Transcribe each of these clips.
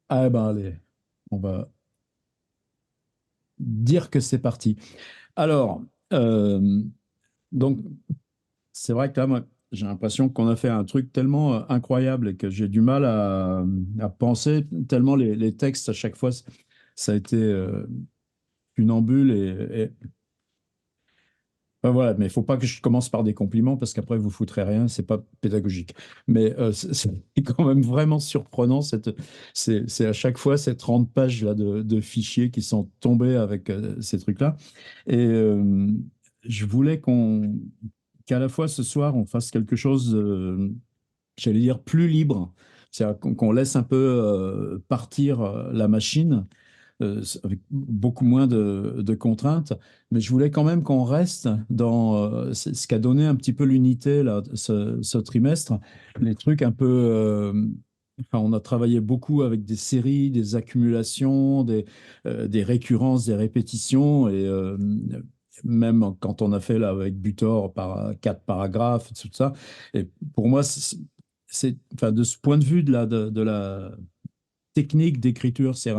Ah ben allez, on va dire que c'est parti. Alors, euh, donc c'est vrai que là, moi, j'ai l'impression qu'on a fait un truc tellement incroyable et que j'ai du mal à penser, tellement les textes à chaque fois, ça a été une embûle ben voilà, mais il faut pas que je commence par des compliments parce qu'après vous foutrez rien, c'est pas pédagogique. Mais c'est quand même vraiment surprenant. C'est à chaque fois ces 30 pages là de fichiers qui sont tombés avec ces trucs-là. Et je voulais qu'à la fois ce soir on fasse quelque chose, j'allais dire plus libre, c'est-à-dire qu'on laisse un peu partir la machine avec beaucoup moins de contraintes, mais je voulais quand même qu'on reste dans ce qu'a donné un petit peu l'unité là, ce trimestre, les trucs un peu. Enfin, on a travaillé beaucoup avec des séries, des accumulations, des récurrences, des répétitions, et même quand on a fait là avec Butor par 4 paragraphes, tout ça. Et pour moi, enfin, de ce point de vue de la technique d'écriture. C'est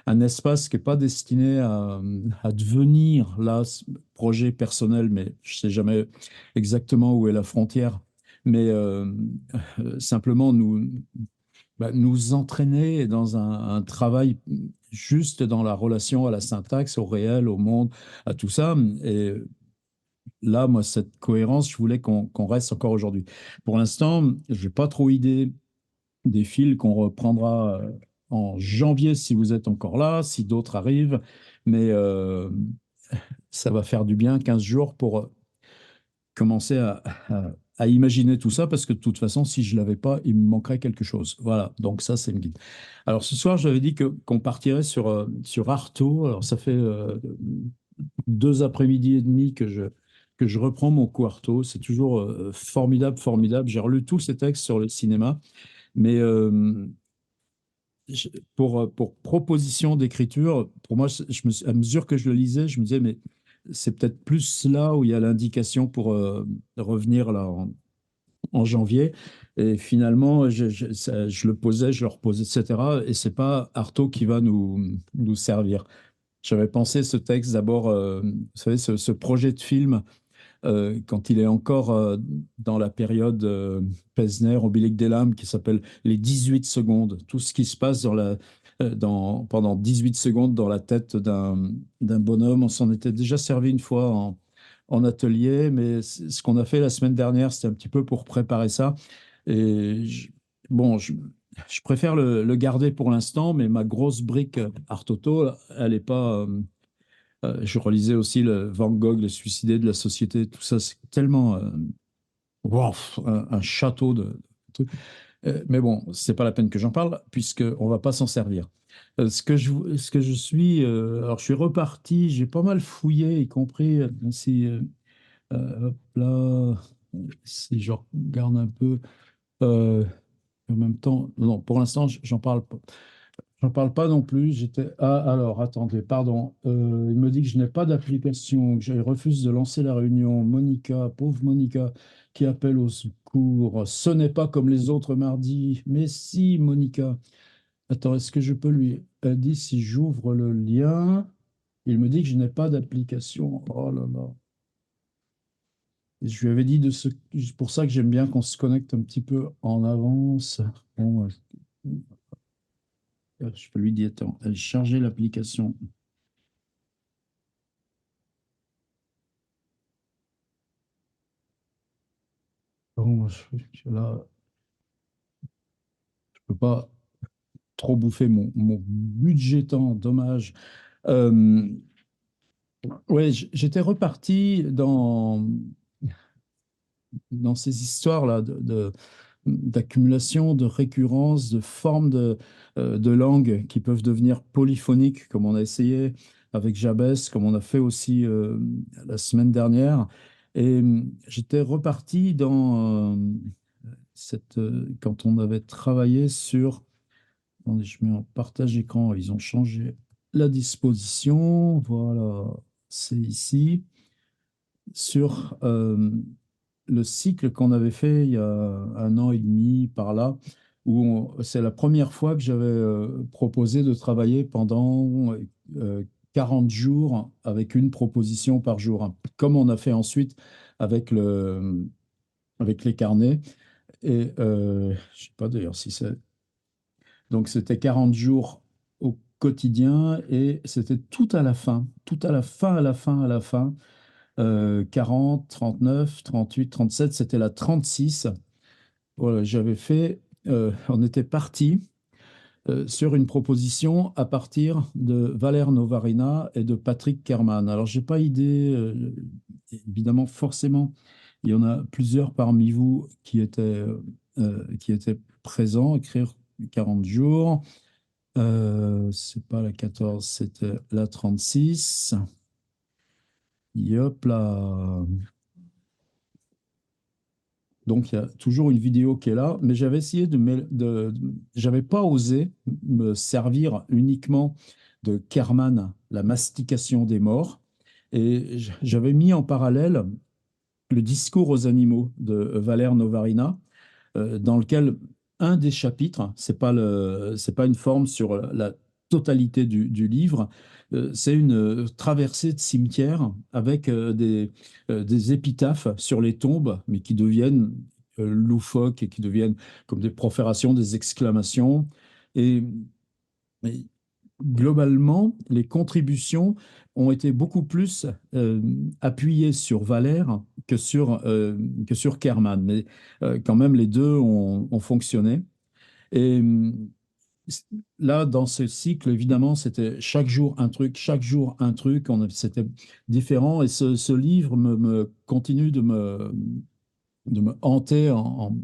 un espace qui n'est pas destiné à devenir là, projet personnel, mais je ne sais jamais exactement où est la frontière. Mais simplement nous entraîner dans un travail juste dans la relation à la syntaxe, au réel, au monde, à tout ça. Et là, moi, cette cohérence, je voulais qu'on reste encore aujourd'hui. Pour l'instant, je n'ai pas trop idée des fils qu'on reprendra en janvier si vous êtes encore là, si d'autres arrivent. Mais ça va faire du bien 15 jours pour commencer à imaginer tout ça, parce que de toute façon, si je ne l'avais pas, il me manquerait quelque chose. Voilà, donc ça, c'est me guide. Alors ce soir, j'avais dit qu'on partirait sur Artaud. Alors ça fait 2 après-midi et demi que je reprends mon cours Artaud. C'est toujours formidable, formidable. J'ai relu tous ces textes sur le cinéma. Mais pour proposition d'écriture, pour moi, à mesure que je le lisais, je me disais, mais c'est peut-être plus là où il y a l'indication pour revenir là en janvier. Et finalement, je le posais, je le reposais, etc. Et c'est pas Artaud qui va nous servir. J'avais pensé ce texte d'abord, vous savez, ce projet de film quand il est encore dans la période Pesner, Obélique des lames, qui s'appelle les 18 secondes. Tout ce qui se passe pendant 18 secondes dans la tête d'un bonhomme. On s'en était déjà servi une fois en atelier, mais ce qu'on a fait la semaine dernière, c'était un petit peu pour préparer ça. Et bon, je préfère le garder pour l'instant, mais ma grosse brique Artoto, elle n'est pas. Je relisais aussi le Van Gogh, le suicidé de la société, tout ça, c'est tellement wow, un château de trucs. Mais bon, c'est pas la peine que j'en parle, puisqu'on va pas s'en servir. Ce que je suis, alors je suis reparti, j'ai pas mal fouillé, y compris si, hop là, si je regarde un peu, euh, en même temps, non, pour l'instant, j'en parle pas. J'en parle pas non plus. alors, attendez, pardon. Il me dit que je n'ai pas d'application, que je refuse de lancer la réunion. Monica, pauvre Monica, qui appelle au secours. Ce n'est pas comme les autres mardis. Mais si, Monica. Attends, est-ce que je peux lui... Elle dit si j'ouvre le lien. Il me dit que je n'ai pas d'application. Oh là là. Et je lui avais dit c'est pour ça que j'aime bien qu'on se connecte un petit peu en avance. Bon, je peux lui dire, attends, elle charger l'application. Bon, là, je peux pas trop bouffer mon budget temps, dommage. Euh, ouais, j'étais reparti dans ces histoires-là d'accumulation, de récurrence, de formes de langues qui peuvent devenir polyphoniques, comme on a essayé avec Jabès, comme on a fait aussi la semaine dernière. Et j'étais reparti dans quand on avait travaillé sur. Attendez, je mets en partage écran. Ils ont changé la disposition. Voilà, c'est ici. Sur le cycle qu'on avait fait il y a 1 an et demi par là, c'est la première fois que j'avais proposé de travailler pendant 40 jours avec une proposition par jour, hein, comme on a fait ensuite avec avec les carnets. Et je sais pas d'ailleurs si c'est. Donc c'était 40 jours au quotidien et c'était tout à la fin, tout à la fin, à la fin, à la fin. 40, 39, 38, 37, c'était la 36. Voilà, on était parti sur une proposition à partir de Valère Novarina et de Patrick Kerman. Alors, j'ai pas idée, évidemment, forcément, il y en a plusieurs parmi vous qui étaient présents, écrire 40 jours. C'est pas la 14, c'était la 36. Hop là. Donc, il y a toujours une vidéo qui est là, mais j'avais essayé j'avais pas osé me servir uniquement de Kerman, la mastication des morts, et j'avais mis en parallèle le discours aux animaux de Valère Novarina, dans lequel un des chapitres, c'est pas une forme sur la totalité du livre, c'est une traversée de cimetière avec des épitaphes sur les tombes, mais qui deviennent loufoques et qui deviennent comme des proférations, des exclamations. Et, et globalement, les contributions ont été beaucoup plus appuyées sur Valère que sur Kerman. Mais quand même, les deux ont fonctionné. Et là, dans ce cycle, évidemment, c'était chaque jour un truc, chaque jour un truc. C'était différent. Et ce livre me continue de me hanter en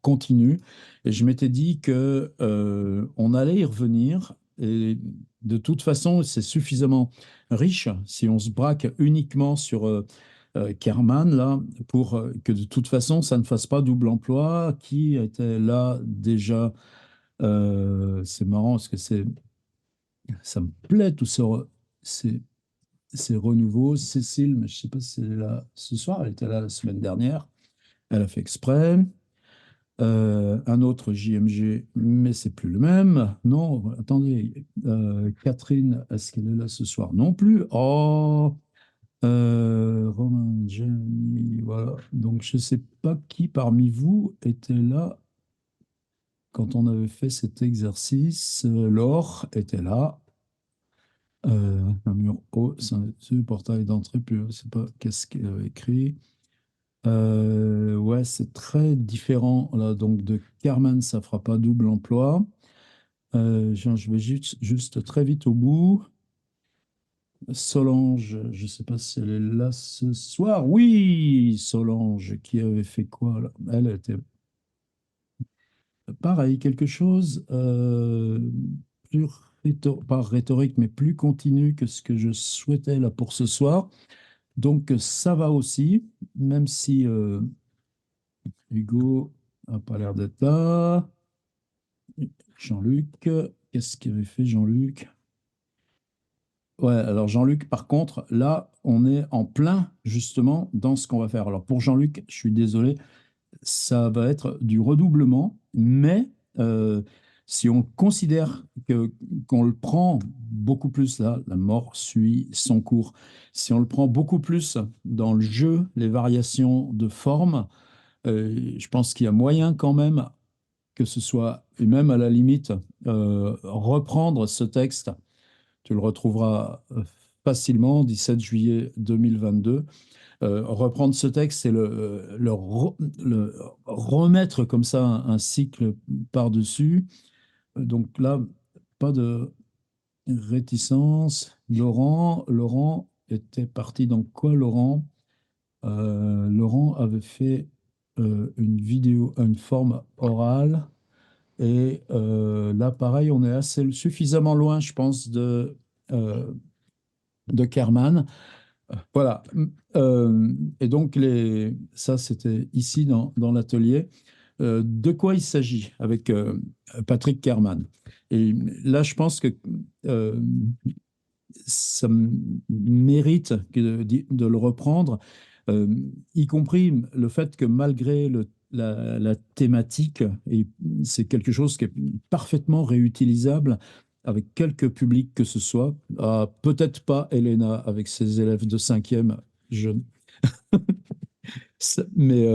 continu. Et je m'étais dit que on allait y revenir. Et de toute façon, c'est suffisamment riche si on se braque uniquement sur Kerman, là, pour que de toute façon, ça ne fasse pas double emploi. Qui était là déjà? C'est marrant parce que ça me plaît tout ces, ces renouveaux. Cécile, mais je ne sais pas si elle est là ce soir, elle était là la semaine dernière. Elle a fait exprès. Un autre JMG, mais c'est plus le même. Non, attendez, Catherine, est-ce qu'elle est là ce soir? Non plus. Oh, Romain, Jenny, voilà. Donc, je ne sais pas qui parmi vous était là quand on avait fait cet exercice. Laure était là. Un mur haut, c'est le portail d'entrée, puis je ne sais pas qu'est-ce qu'elle avait écrit. Ouais, c'est très différent là. Donc de Carmen, ça fera pas double emploi. Je vais juste très vite au bout. Solange, je ne sais pas si elle est là ce soir. Oui, Solange, qui avait fait quoi là? Elle était pareil, quelque chose plus pas rhétorique, mais plus continu que ce que je souhaitais là pour ce soir. Donc ça va aussi, même si Hugo n'a pas l'air d'être là. Jean-Luc, qu'est-ce qu'avait fait Jean-Luc? Ouais, alors Jean-Luc, par contre, là, on est en plein justement dans ce qu'on va faire. Alors pour Jean-Luc, je suis désolé, ça va être du redoublement, mais si on considère qu'on le prend beaucoup plus là, la mort suit son cours. Si on le prend beaucoup plus dans le jeu, les variations de forme, je pense qu'il y a moyen quand même que ce soit, et même à la limite, reprendre ce texte. Tu le retrouveras facilement, 17 juillet 2022. Reprendre ce texte et le remettre comme ça un cycle par-dessus. Donc là, pas de réticence. Laurent était parti dans quoi, Laurent? Laurent avait fait une vidéo, une forme orale. Et là, pareil, on est suffisamment loin, je pense, euh, de Kerman. Voilà. Et donc, ça, c'était ici dans l'atelier. De quoi il s'agit avec Patrick Kerman? Et là, je pense que euh, mérite de le reprendre, y compris le fait que malgré le la thématique, et c'est quelque chose qui est parfaitement réutilisable avec quelque public que ce soit. Ah, peut-être pas Elena avec ses élèves de cinquième, je, mais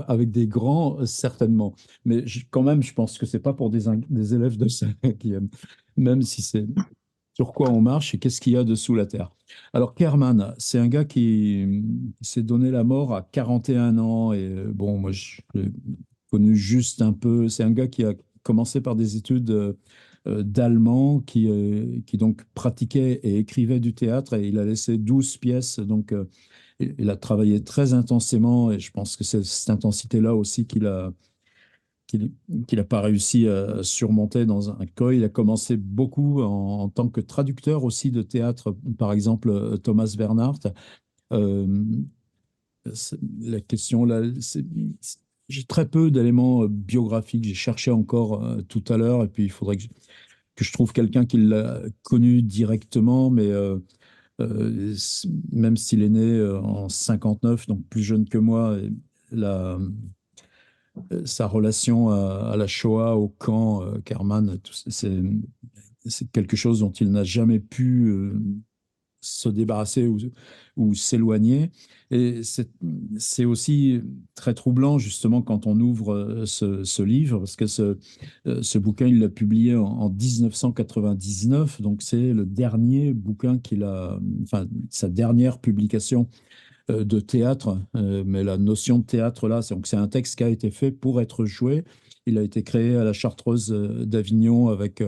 avec des grands, certainement. Mais quand même, je pense que c'est pas pour des élèves de cinquième, même si c'est sur quoi on marche et qu'est-ce qu'il y a dessous la terre. Alors, Kerman, c'est un gars qui s'est donné la mort à 41 ans. Et bon, moi, je l'ai connu juste un peu. C'est un gars qui a commencé par des études d'allemand, qui donc pratiquait et écrivait du théâtre. Et il a laissé 12 pièces. Donc, il a travaillé très intensément. Et je pense que c'est cette intensité-là aussi qu'il n'a pas réussi à surmonter dans un COI. Il a commencé beaucoup en tant que traducteur aussi de théâtre, par exemple Thomas Bernhardt. Euh, la question là, j'ai très peu d'éléments biographiques. J'ai cherché encore tout à l'heure, et puis il faudrait que je trouve quelqu'un qui l'a connu directement, mais même s'il est né en 59, donc plus jeune que moi, et la, sa relation à la Shoah, au camp, Kerman, c'est quelque chose dont il n'a jamais pu se débarrasser ou s'éloigner. Et c'est aussi très troublant, justement, quand on ouvre ce livre, parce que ce bouquin, il l'a publié en 1999, donc c'est le dernier bouquin enfin, sa dernière publication de théâtre, mais la notion de théâtre là, c'est un texte qui a été fait pour être joué. Il a été créé à la Chartreuse d'Avignon avec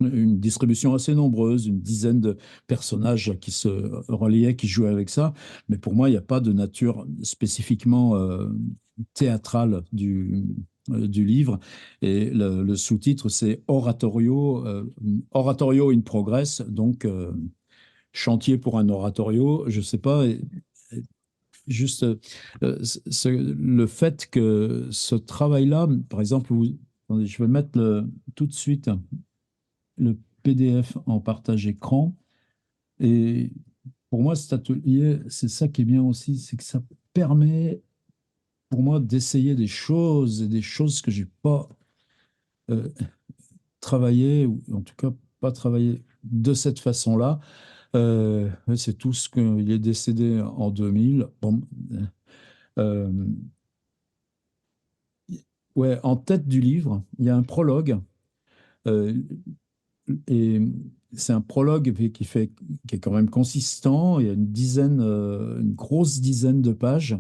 une distribution assez nombreuse, une dizaine de personnages qui se reliaient, qui jouaient avec ça. Mais pour moi, il n'y a pas de nature spécifiquement théâtrale du livre. Et le sous-titre, c'est Oratorio in Progress, donc chantier pour un oratorio, je ne sais pas. Juste le fait que ce travail-là, par exemple, attendez, je vais mettre tout de suite le PDF en partage écran. Et pour moi, cet atelier, c'est ça qui est bien aussi, c'est que ça permet pour moi d'essayer des choses, et des choses que j'ai pas euh, travaillé, ou en tout cas pas travaillé de cette façon-là. C'est tout ce qu'il est décédé en 2000. Bon, euh, ouais, en tête du livre, il y a un prologue. euh, et c'est un prologue qui est quand même consistant. Il y a une grosse dizaine de pages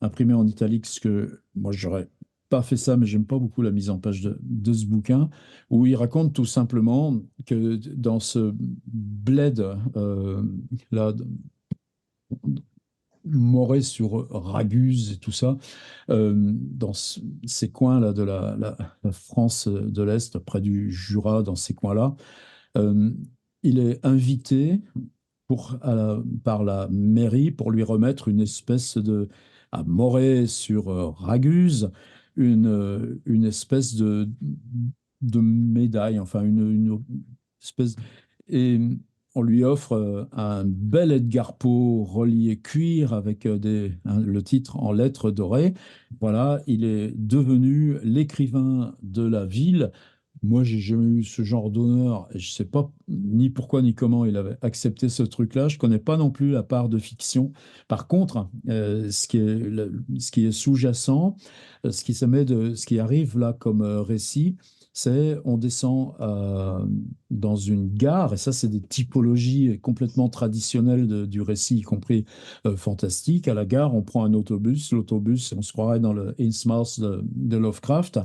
imprimées en italique, ce que moi, j'aurais pas fait ça, mais j'aime pas beaucoup la mise en page de ce bouquin, où il raconte tout simplement que dans ce bled, là, Moret sur Raguse et tout ça, dans ces coins-là de la France de l'Est, près du Jura, dans ces coins-là, euh, il est invité par la mairie pour lui remettre une espèce à Moret sur Raguse, une espèce de médaille, enfin une espèce. Et on lui offre un bel Edgar Poe relié cuir avec le titre en lettres dorées. Voilà, il est devenu l'écrivain de la ville. Moi, j'ai jamais eu ce genre d'honneur, et je sais pas ni pourquoi ni comment il avait accepté ce truc-là. Je connais pas non plus la part de fiction. Par contre, ce qui est sous-jacent, ce qui arrive là comme récit, c'est on descend dans une gare, et ça, c'est des typologies complètement traditionnelles du récit, y compris fantastique. À la gare, on prend un autobus. L'autobus, on se croirait dans le Innsmouth de Lovecraft.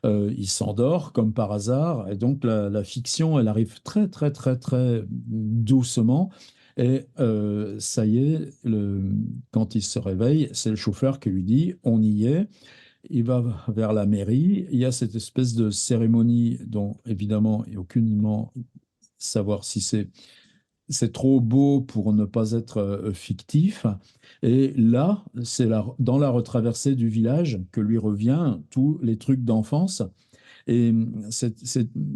Il s'endort comme par hasard, et donc la fiction, elle arrive très, très, très, très doucement. Et ça y est, quand il se réveille, c'est le chauffeur qui lui dit, on y est. Il va vers la mairie. Il y a cette espèce de cérémonie dont, évidemment, il n'y a aucunement savoir si c'est trop beau pour ne pas être fictif. Et là, dans la retraversée du village que lui revient tous les trucs d'enfance. Et ces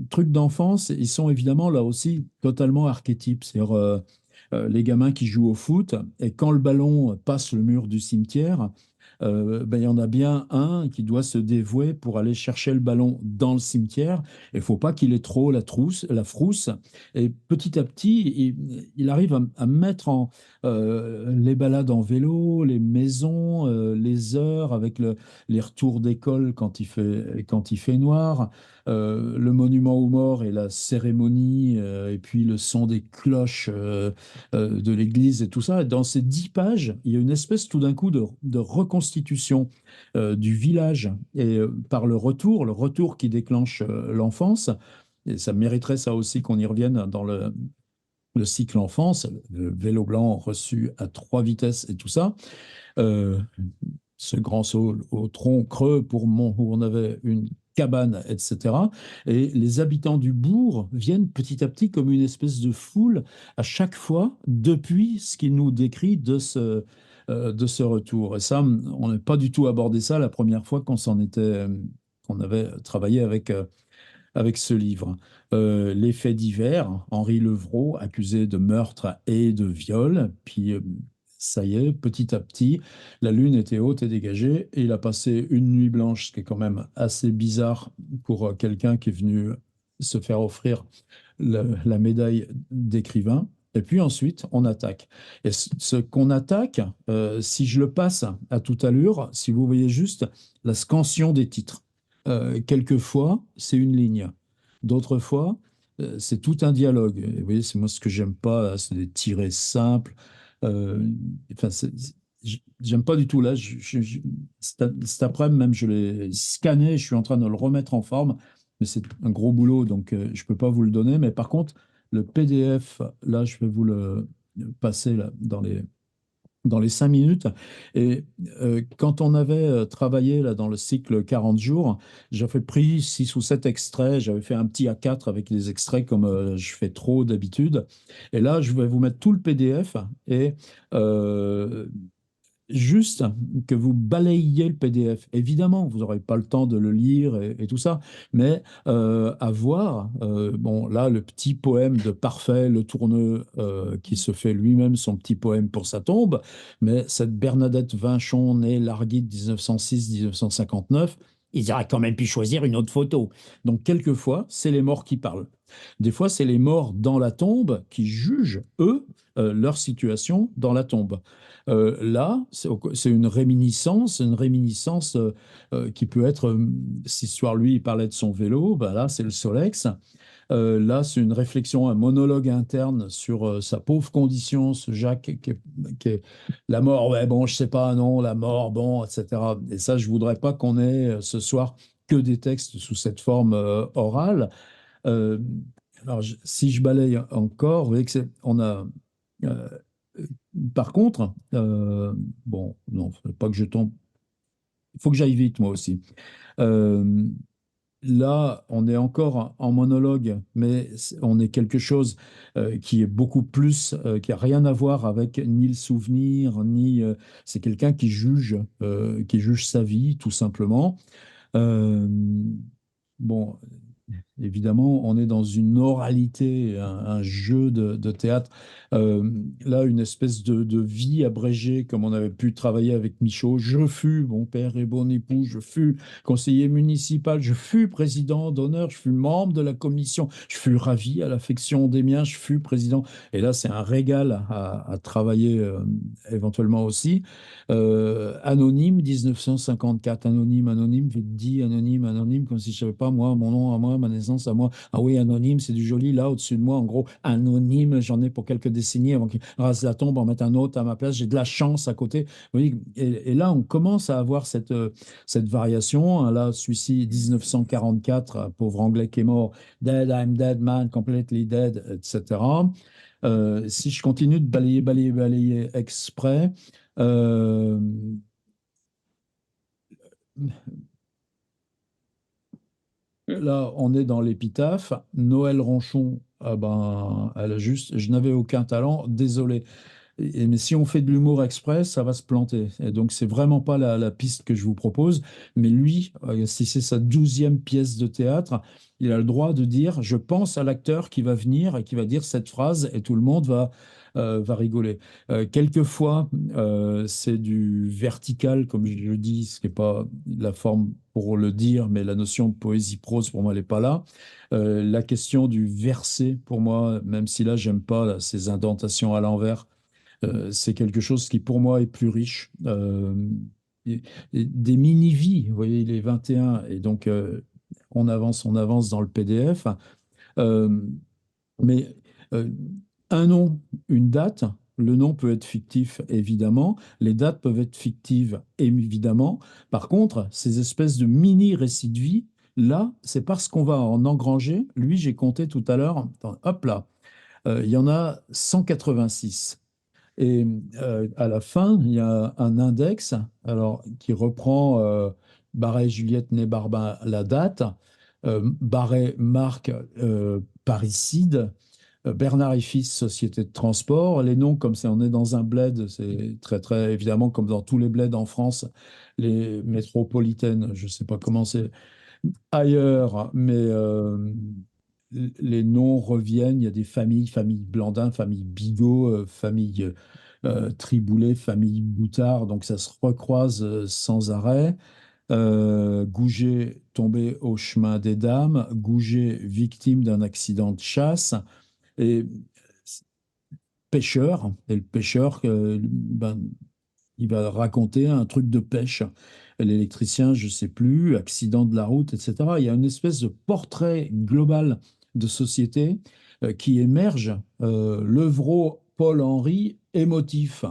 trucs d'enfance, ils sont évidemment là aussi totalement archétypes. C'est-à-dire les gamins qui jouent au foot, et quand le ballon passe le mur du cimetière, ben, il y en a bien un qui doit se dévouer pour aller chercher le ballon dans le cimetière. Il ne faut pas qu'il ait trop la frousse. Et petit à petit, il arrive à mettre les balades en vélo, les maisons, les heures avec les retours d'école quand il fait noir, le monument aux morts et la cérémonie, et puis le son des cloches de l'église et tout ça. Dans ces 10 pages, il y a une espèce tout d'un coup de reconstitution du village et par le retour qui déclenche l'enfance. Et ça mériterait ça aussi qu'on y revienne dans le cycle enfance, le vélo blanc reçu à 3 vitesses et tout ça. Euh, Ce grand saut au tronc creux où on avait une cabane, etc. Et les habitants du bourg viennent petit à petit comme une espèce de foule à chaque fois depuis ce qu'il nous décrit de ce retour. Et ça, on n'a pas du tout abordé ça la première fois qu'on avait travaillé avec ce livre. Les faits divers, Henri Levrault, accusé de meurtre et de viol, puis ça y est, petit à petit, la lune était haute et dégagée, et il a passé une nuit blanche, ce qui est quand même assez bizarre pour quelqu'un qui est venu se faire offrir la médaille d'écrivain. Et puis ensuite, on attaque. Et ce qu'on attaque, si je le passe à toute allure, si vous voyez juste la scansion des titres, quelquefois, c'est une ligne. D'autres fois, c'est tout un dialogue. Et vous voyez, c'est moi ce que j'aime pas, c'est des tirés simples. Euh, enfin, j'aime pas du tout. Là, cet après-midi, même, je l'ai scanné, je suis en train de le remettre en forme, mais c'est un gros boulot, donc je peux pas vous le donner. Mais par contre, le PDF, là, je vais vous le passer là, dans les 5 minutes. Et quand on avait travaillé là, dans le cycle 40 jours, j'avais pris 6 ou 7 extraits, j'avais fait un petit A4 avec les extraits comme je fais trop d'habitude. Et là, je vais vous mettre tout le PDF et euh, juste que vous balayiez le PDF. Évidemment, vous n'aurez pas le temps de le lire et tout ça, mais à voir, bon, là, le petit poème de Parfait, le Tourneux, qui se fait lui-même son petit poème pour sa tombe, mais cette Bernadette Vinchon, née Larguide 1906-1959, ils auraient quand même pu choisir une autre photo. Donc, quelquefois, c'est les morts qui parlent. Des fois, c'est les morts dans la tombe qui jugent, eux, leur situation dans la tombe. Là, c'est une réminiscence qui peut être, si ce soir lui il parlait de son vélo, bah là c'est le Solex. Là, c'est une réflexion, un monologue interne sur sa pauvre condition, ce Jacques qui est la mort, ouais, bon, je sais pas, non, la mort, bon, etc. Et ça, je voudrais pas qu'on ait ce soir que des textes sous cette forme orale. Euh, alors, si je balaye encore, vous voyez que on a. euh, Par contre, bon, non, faut pas que je tombe. Il faut que j'aille vite, moi aussi. Euh, Là, on est encore en monologue, mais on est quelque chose qui est beaucoup plus, qui a rien à voir avec ni le souvenir, ni. C'est quelqu'un qui juge sa vie, tout simplement. Euh, bon, évidemment, on est dans une oralité, un jeu de théâtre. Là, une espèce de vie abrégée, comme on avait pu travailler avec Michaud. Je fus bon père et bon époux, je fus conseiller municipal, je fus président d'honneur, je fus membre de la commission, je fus ravi à l'affection des miens, je fus président. Et là, c'est un régal à travailler éventuellement aussi. Anonyme, 1954, anonyme, anonyme, vite dit, anonyme, anonyme, comme si je savais pas, moi, mon nom à moi, ma naissance à moi. Ah oui, anonyme, c'est du joli, là, au-dessus de moi, en gros, anonyme, j'en ai pour quelques décennies avant qu'il rase la tombe, en mette un autre à ma place, j'ai de la chance à côté. Oui, et là, on commence à avoir cette variation. Hein. Là, celui-ci, 1944, pauvre Anglais qui est mort, Dead, I'm dead man, completely dead, etc. Si je continue de balayer, balayer, balayer exprès, euh, là, on est dans l'épitaphe. Noël Ronchon, ah ben, elle a juste, je n'avais aucun talent, désolé. Mais si on fait de l'humour exprès, ça va se planter. Et donc, c'est vraiment pas la piste que je vous propose. Mais lui, si c'est sa 12e pièce de théâtre, il a le droit de dire, je pense à l'acteur qui va venir et qui va dire cette phrase, et tout le monde va va rigoler. Quelquefois, c'est du vertical, comme je dis, ce qui n'est pas la forme pour le dire, mais la notion de poésie-prose, pour moi, elle n'est pas là. La question du verset, pour moi, même si là, j'aime pas là, ces indentations à l'envers, c'est quelque chose qui, pour moi, est plus riche. Et- et des mini-vies, vous voyez, il est 21, et donc on avance dans le PDF. Euh, mais euh, un nom, une date, le nom peut être fictif, évidemment. Les dates peuvent être fictives, évidemment. Par contre, ces espèces de mini-récits de vie, là, c'est parce qu'on va en engranger. Lui, j'ai compté tout à l'heure, attends, hop là, il y en a 186. Et à la fin, il y a un index alors, qui reprend Barret, Juliette, Né, Barbin, la date, Barret, Marc, parricide, Bernard et Fils, société de transport. Les noms, comme ça, on est dans un bled, c'est très, très évidemment, comme dans tous les bleds en France, les métropolitaines, je ne sais pas comment c'est ailleurs, mais les noms reviennent. Il y a des familles, famille Blandin, famille Bigot, famille Triboulet, famille Boutard, donc ça se recroise sans arrêt. Gouget tombé au chemin des dames, Gouget victime d'un accident de chasse, et pêcheur, et le pêcheur, ben, il va raconter un truc de pêche. L'électricien, je ne sais plus, accident de la route, etc. Il y a une espèce de portrait global de société qui émerge. L'Œuvreau Paul-Henri émotif.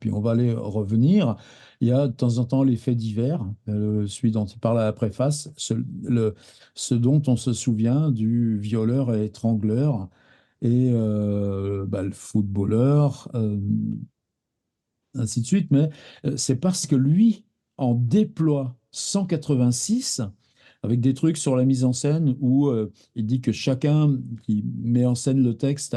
Puis on va aller revenir. Il y a de temps en temps les faits divers, celui dont il parle à la préface, ce dont on se souvient du violeur et étrangleur et bah, le footballeur, ainsi de suite. Mais c'est parce que lui en déploie 186 avec des trucs sur la mise en scène où il dit que chacun qui met en scène le texte,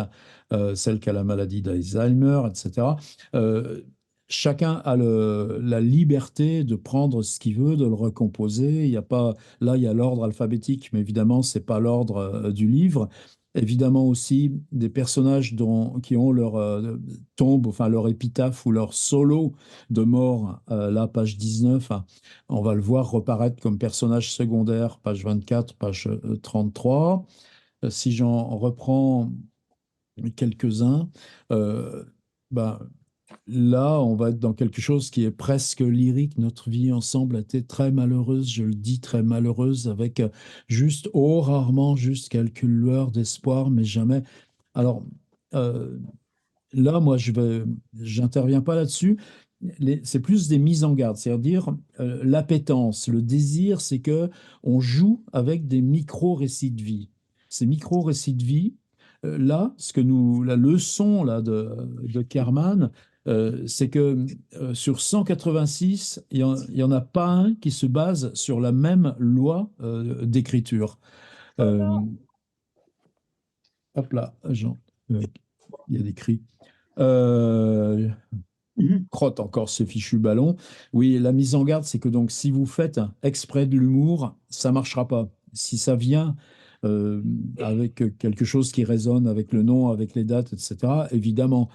celle qui a la maladie d'Alzheimer, etc., euh, chacun a la liberté de prendre ce qu'il veut, de le recomposer. Il y a pas, là, il y a l'ordre alphabétique, mais évidemment, c'est pas l'ordre du livre. Évidemment aussi des personnages qui ont leur tombe, enfin leur épitaphe ou leur solo de mort, là, page 19, hein, on va le voir reparaître comme personnage secondaire, page 24, page 33. Si j'en reprends quelques-uns, euh, ben, là, on va être dans quelque chose qui est presque lyrique. Notre vie ensemble a été très malheureuse, je le dis, très malheureuse, avec juste, oh, rarement, juste quelques lueurs d'espoir, mais jamais. Alors, euh, là, moi, j'interviens pas là-dessus. C'est plus des mises en garde, c'est-à-dire l'appétence, le désir, c'est que on joue avec des micro-récits de vie. Ces micro-récits de vie, là, la leçon là de Kerman, c'est que sur 186, il y en a pas un qui se base sur la même loi d'écriture. Euh, hop là, Jean, il y a des cris. Euh, Mhm. Crotte encore ce fichu ballon. Oui, la mise en garde, c'est que donc si vous faites exprès de l'humour, ça marchera pas. Si ça vient euh, avec quelque chose qui résonne avec le nom, avec les dates, etc., évidemment.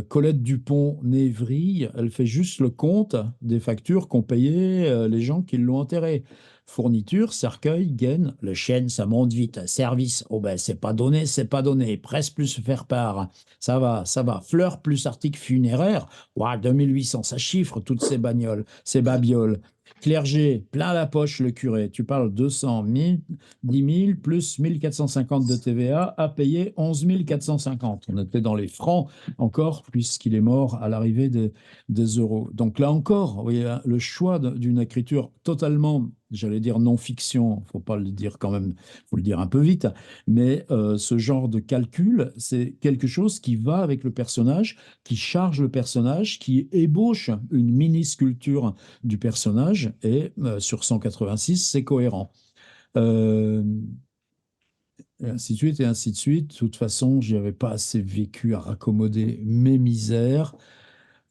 Colette Dupont-Névry, elle fait juste le compte des factures qu'ont payées les gens qui l'ont enterré. Fourniture, cercueil, gaine, le chêne, ça monte vite. Service, oh ben c'est pas donné, c'est pas donné. Presse plus faire part, ça va, ça va. Fleurs plus article funéraire, ouah, 2800, ça chiffre toutes ces bagnoles, ces babioles. Clergé, plein la poche le curé. Tu parles 200, 1000, 10 000 plus 1450 de TVA à payer 11 450. On était dans les francs encore, puisqu'il est mort à l'arrivée des euros. Donc là encore, vous voyez, hein, le choix d'une écriture totalement, j'allais dire non-fiction, il ne faut pas le dire quand même, il faut le dire un peu vite, mais ce genre de calcul, c'est quelque chose qui va avec le personnage, qui charge le personnage, qui ébauche une mini-sculpture du personnage, et sur 186, c'est cohérent. Euh, et ainsi de suite, et ainsi de suite. De toute façon, je n'avais pas assez vécu à raccommoder mes misères.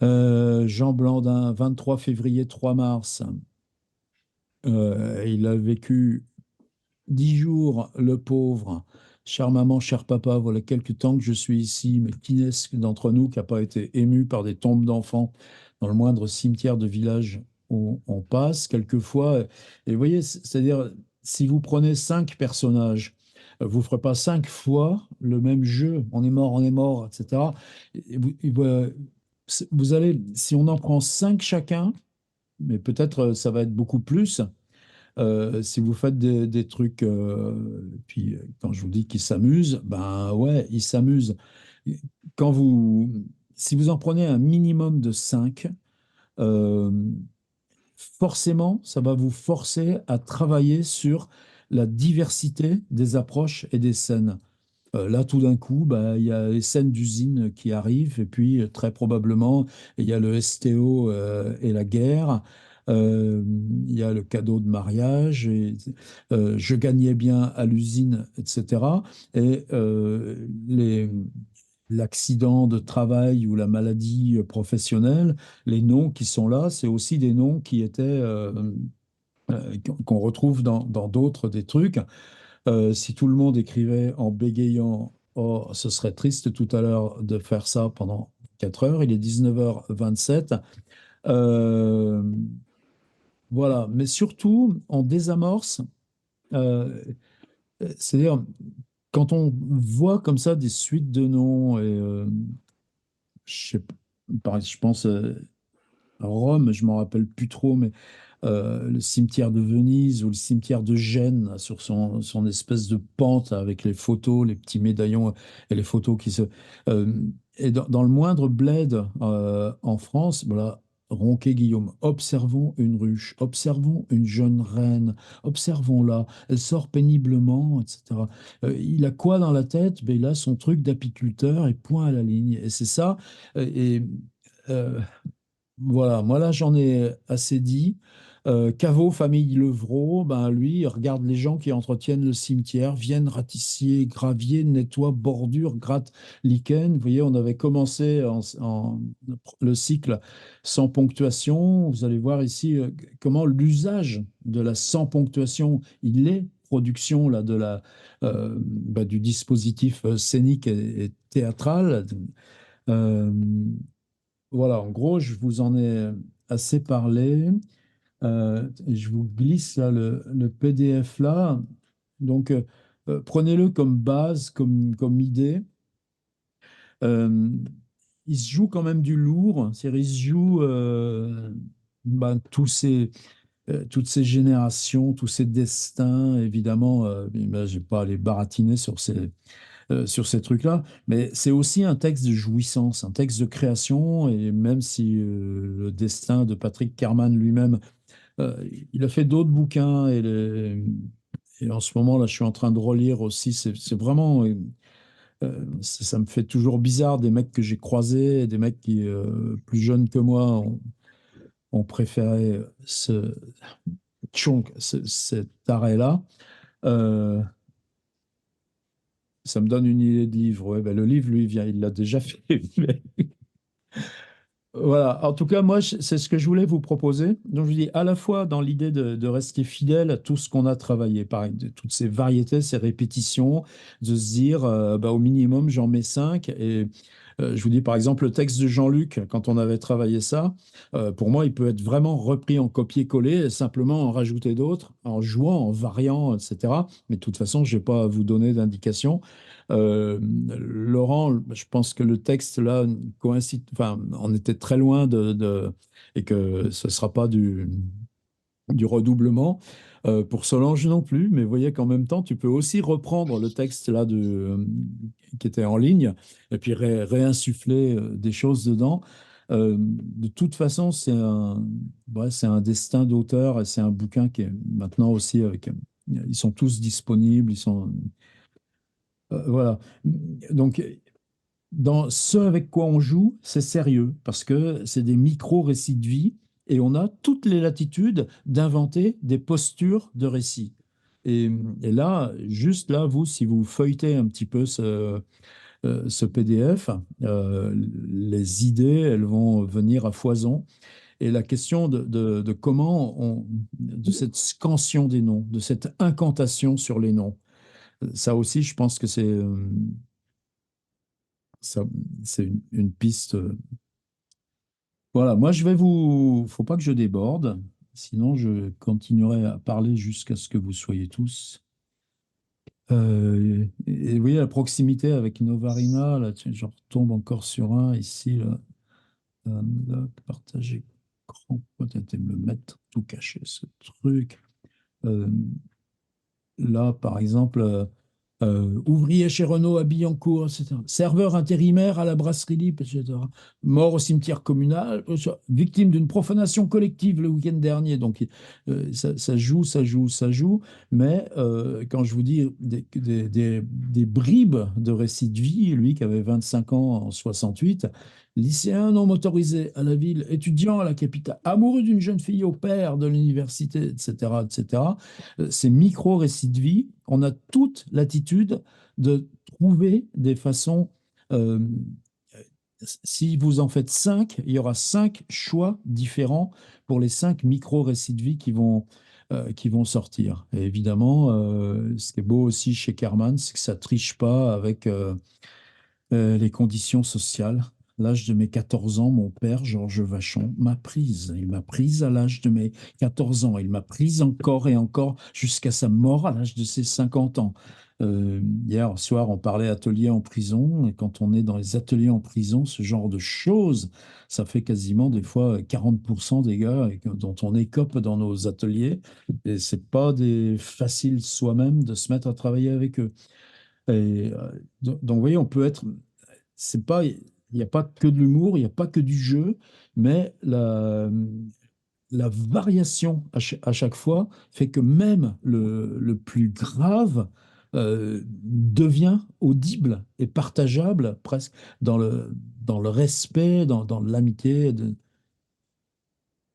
Jean Blandin, 23 février, 3 mars. Il a vécu 10 jours, le pauvre, chère maman, cher papa, voilà quelques temps que je suis ici, mais qui est-ce d'entre nous qui n'a pas été ému par des tombes d'enfants dans le moindre cimetière de village où on passe quelquefois? Et vous voyez, c'est-à-dire, si vous prenez 5 personnages, vous ne ferez pas 5 fois le même jeu, on est mort, etc. Vous allez, si on en prend 5 chacun, mais peut-être ça va être beaucoup plus. Si vous faites des trucs, puis quand je vous dis qu'ils s'amusent, ben ouais, ils s'amusent. Quand vous, si vous en prenez un minimum de 5, euh, forcément, ça va vous forcer à travailler sur la diversité des approches et des scènes. Là, tout d'un coup, bah, il y a les scènes d'usine qui arrivent, et puis très probablement, il y a le STO et la guerre. Euh, il y a le cadeau de mariage, et, je gagnais bien à l'usine, etc. Et l'accident de travail ou la maladie professionnelle, les noms qui sont là, c'est aussi des noms qui étaient, qu'on retrouve dans d'autres des trucs. Si tout le monde écrivait en bégayant, oh, ce serait triste tout à l'heure de faire ça pendant 4 heures. Il est 19h27. Euh, voilà, mais surtout, on désamorce. euh, C'est-à-dire, quand on voit comme ça des suites de noms, et je sais pas, je pense Rome, je m'en rappelle plus trop, mais le cimetière de Venise ou le cimetière de Gênes sur son espèce de pente avec les photos, les petits médaillons et les photos qui se. euh, et dans le moindre bled en France, voilà. Ronquet Guillaume, observons une ruche, observons une jeune reine, observons-la, elle sort péniblement, etc. Il a quoi dans la tête? Ben, il a son truc d'apiculteur et point à la ligne. Et c'est ça. Euh, voilà, moi là j'en ai assez dit. Caveau, famille Levrault, ben lui, il regarde les gens qui entretiennent le cimetière, viennent ratisser, gravier, nettoient, bordure, gratte, lichen. Vous voyez, on avait commencé le cycle sans ponctuation. Vous allez voir ici comment l'usage de la sans ponctuation, il est production là, du dispositif scénique et théâtral. Euh, voilà, en gros, je vous en ai assez parlé. Je vous glisse là le PDF là. Donc, prenez-le comme base, comme idée. Euh, il se joue quand même du lourd. C'est-à-dire, il se joue ben, toutes ces générations, tous ces destins. Évidemment, ben, je ne vais pas aller baratiner sur ces trucs-là, mais c'est aussi un texte de jouissance, un texte de création, et même si le destin de Patrick Kerman lui-même, euh, il a fait d'autres bouquins, et en ce moment, là, je suis en train de relire aussi, c'est vraiment, ça me fait toujours bizarre, des mecs que j'ai croisés, des mecs qui, plus jeunes que moi, ont préféré cet arrêt-là. Euh, Ça me donne une idée de livre. Ouais, ben le livre, lui, vient, il l'a déjà fait. Voilà, en tout cas, moi, c'est ce que je voulais vous proposer. Donc, je dis à la fois dans l'idée de rester fidèle à tout ce qu'on a travaillé, pareil, de toutes ces variétés, ces répétitions, de se dire, bah, au minimum, j'en mets 5. Et je vous dis, par exemple, le texte de Jean-Luc, quand on avait travaillé ça, pour moi, il peut être vraiment repris en copier-coller, et simplement en rajouter d'autres, en jouant, en variant, etc. Mais de toute façon, je n'ai pas à vous donner d'indications. Laurent, je pense que le texte là coïncide, enfin, on était très loin et que ce ne sera pas du redoublement. Pour Solange non plus, mais vous voyez qu'en même temps, tu peux aussi reprendre le texte là qui était en ligne et puis réinsuffler des choses dedans. De toute façon, c'est un destin d'auteur, et c'est un bouquin qui est maintenant aussi avec. Ils sont tous disponibles, ils sont. Voilà. Donc, dans ce avec quoi on joue, c'est sérieux parce que c'est des micro-récits de vie, et on a toutes les latitudes d'inventer des postures de récits. Et, et là, juste là, vous, si vous feuilletez un petit peu ce PDF, les idées, elles vont venir à foison. Et la question de comment de cette scansion des noms, de cette incantation sur les noms. Ça aussi, je pense que ça, c'est une piste. Voilà, moi je vais vous. Faut pas que je déborde, sinon je continuerai à parler jusqu'à ce que vous soyez tous. Et oui, la proximité avec Novarina, là, tiens, je retombe encore sur un ici, là. Là, partager écran, peut-être me mettre tout caché, ce truc. Euh, Là, par exemple, ouvrier chez Renault à Billancourt, etc. Serveur intérimaire à la brasserie Lippe, etc. Mort au cimetière communal, victime d'une profanation collective le week-end dernier. Donc, ça joue, ça joue, ça joue. Mais quand je vous dis des bribes de récits de vie, lui qui avait 25 ans en 68, lycéen non motorisé à la ville, étudiant à la capitale, amoureux d'une jeune fille au père de l'université, etc., etc. Ces micro-récits de vie, on a toute l'attitude de trouver des façons. euh, Si vous en faites cinq, il y aura cinq choix différents pour les cinq micro-récits de vie qui vont sortir. Et évidemment, ce qui est beau aussi chez Kerman, c'est que ça triche pas avec les conditions sociales. L'âge de mes 14 ans, mon père, Georges Vachon, m'a prise. Il m'a prise à l'âge de mes 14 ans. Il m'a prise encore et encore jusqu'à sa mort à l'âge de ses 50 ans. Hier soir, on parlait atelier en prison. Et quand on est dans les ateliers en prison, ce genre de choses, ça fait quasiment des fois 40% des gars dont on écope dans nos ateliers. Et c'est pas des faciles soi-même de se mettre à travailler avec eux. Et, donc, vous voyez, on peut être, c'est pas, il n'y a pas que de l'humour, il n'y a pas que du jeu, mais la variation à chaque fois fait que même le plus grave devient audible et partageable presque dans le respect, dans l'amitié.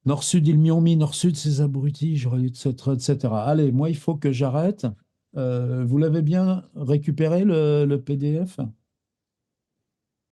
Nord-Sud, ils m'y ont mis, Nord-Sud, ces abrutis, j'aurais dû, etc. Allez, moi, il faut que j'arrête. Vous l'avez bien récupéré, le PDF?